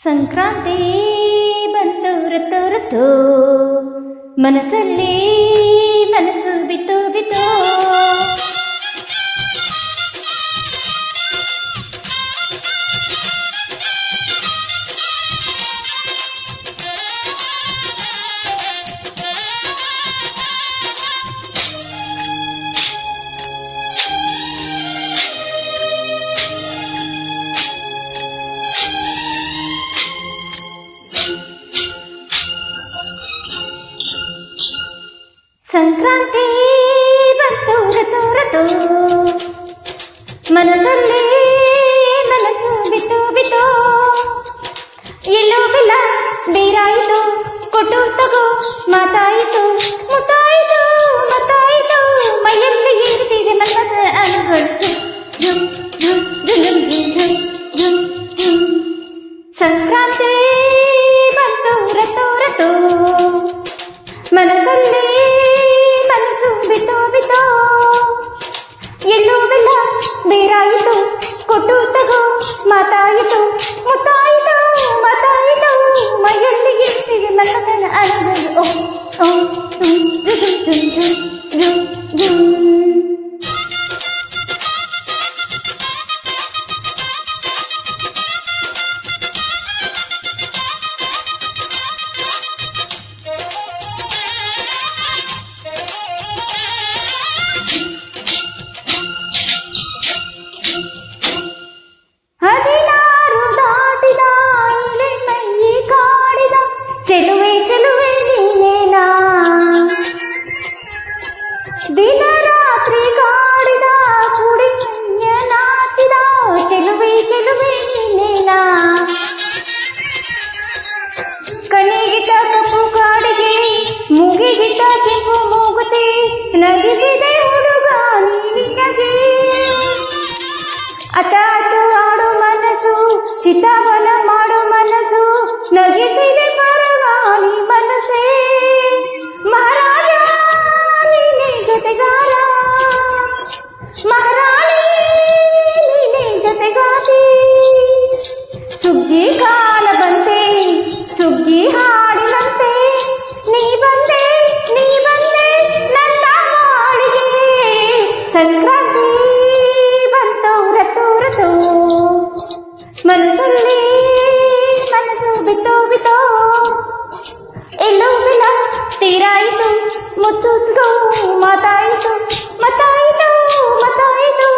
ಸಂಕ್ರಾಂತಿ ಬಂತು ರತು ರತು, ಮನಸ್ಸಲ್ಲಿ ಮನಸ್ಸು ಬಿತ್ತು ಬಿತ್ತು. ಸಂಕ್ರಾಂತಿ ಬಂತು ರತು ರತು, ಮನಸ್ಸಲ್ಲಿ ಮನಸ್ಸು ಬಿತ್ತು ಬಿತ್ತು. ಎಲ್ಲೋ ಬೆಲ್ಲ ಬೇರಾಯಿತು, ಕೊಟ್ಟು ತಗೋ ಮಾತಾಯಿತು, ಮುತ್ತಾಯಿತು ಮತ್ತಾಯಿತು, ಮೈಯಲ್ಲಿ ಏರುತ್ತಿದೆ ಮನದ ಅನುಗಳು. ಸಂಕ್ರಾಂತಿ ಬಂತು ರತು ರತು, ಮನಸ್ಸಲ್ಲಿ ಮನಸ್ಸು ಬಿತ್ತು ಬಿತ್ತು. ಎಲ್ಲೋ ಬೆಲ್ಲ ಬೇರಾಯಿತು, ಕೊಟ್ಟು ತಗೋ ಮಾತಾಯಿತು, ಮುತ್ತಾಯಿತು ಮತ್ತಾಯಿತು, ಮೈಯಲ್ಲಿ ಇರ್ತಿಗೆ ಮನದ ಅನುಗಳು. ಚೆಲುವೆ ಚೆಲುವೆ ನೀನೇನಾ, ದಿನ ರಾತ್ರಿ ಕಾಡಿದ ಕುಡಿ ನಾಚಿದ, ಚೆಲುವೆ ಚೆಲುವೆ ನೀನೇನಾ. ಕಣ್ಣಿಗಿಟ್ಟ ಕಪ್ಪು ಕಾಡಿಗೆ, ಮೂಗಿಗಿಟ್ಟ ಕೆಂಪು ಮೂಗುತಿ, ನಗಿಸಿದೆ ಹುಡುಗ ನಿನಗೆ. ಅಚಾತು ಆಡು ಮನಸ್ಸು, ಚಿತ್ತಾವನ ಮಾಡು ಮನಸ್ಸು, ನಗಿಸಿದೆ ಪರವಾನಿ ಮನಸ್ಸೇ. ಮಹಾರಾಜ ನೀನೇ ಜೊತೆಗಾರ, ಮಹಾರಾಣಿ ನೀನೇ ಜೊತೆಗಾತಿ. ಸುಗ್ಗಿ ಕಾಲ ಬಂತೆ, ಸುಗ್ಗಿ ಹಾಡಿನಂತೆ, ನೀ ಬಂದೆ ನನ್ನ ಮಾಳಿಗೆ. ಸಂಕ್ರಾಂತಿ ಬಂತು ರತು ರತು, ಮನಸ್ಸಲ್ಲಿ ಮನಸ್ಸು ಬಿತ್ತು ಬಿತ್ತು. ಎಲ್ಲೋ ಬೆಲ್ಲ ತೀರಾಯಿತು, ಮುತ್ತು ಮಾತಾಯಿತು ಮತ್ತಾಯಿತು ಮತ್ತಾಯಿತು,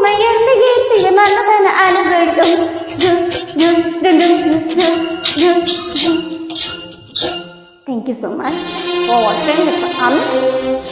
ಮೈಯಲ್ಲಿ ಗೀರ್ತಿಗೆ ಮನದನ ಅನುಗಳು. Thank you so much for watching this.